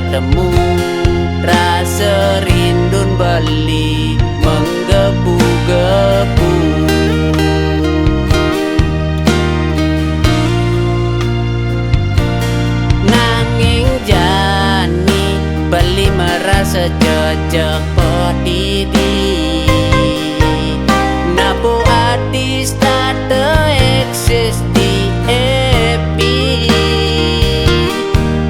ketemu, rasa rindun beli menggebu-gebu. Nanging jani beli merasa jejak pedidi. Napo artis tak eksis di happy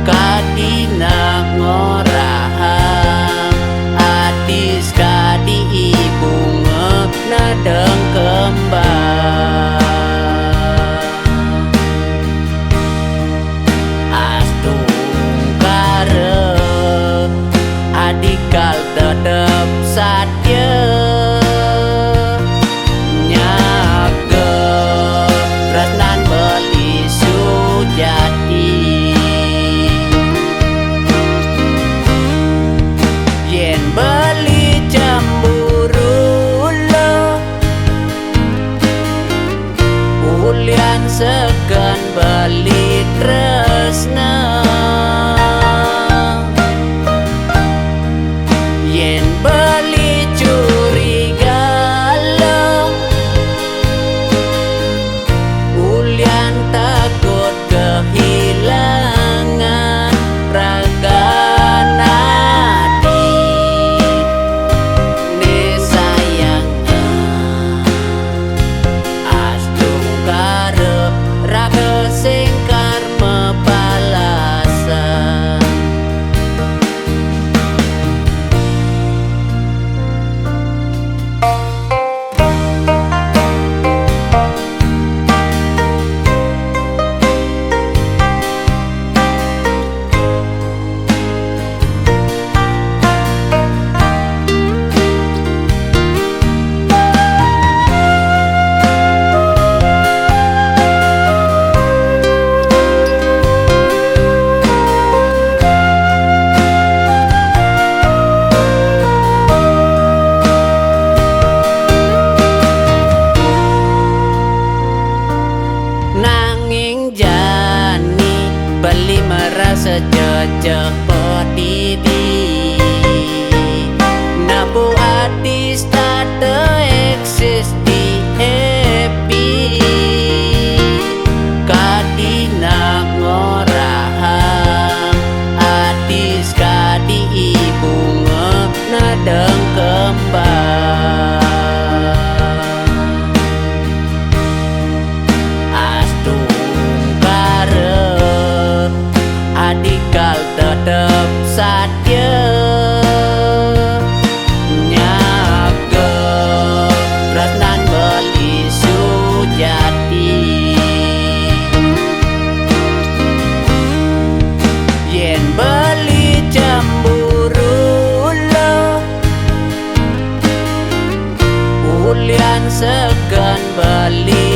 kadina ngorahang artis kadi bunga nadeng kembang astung kare adikal tetep satya segan bali tresna yen bali curiga lo ulian takut kehilangan raga nadi ne sayang astung kare raga sing karma balasan. Nanging jani beli merasa jejak pedidi. Napo artis tak eksis di happy kadina ngorahang artis kadi bunga nadeng kembang adikal tetep satya nyaga tresnan beli sujati yen beli cemburu lo ulian segan beli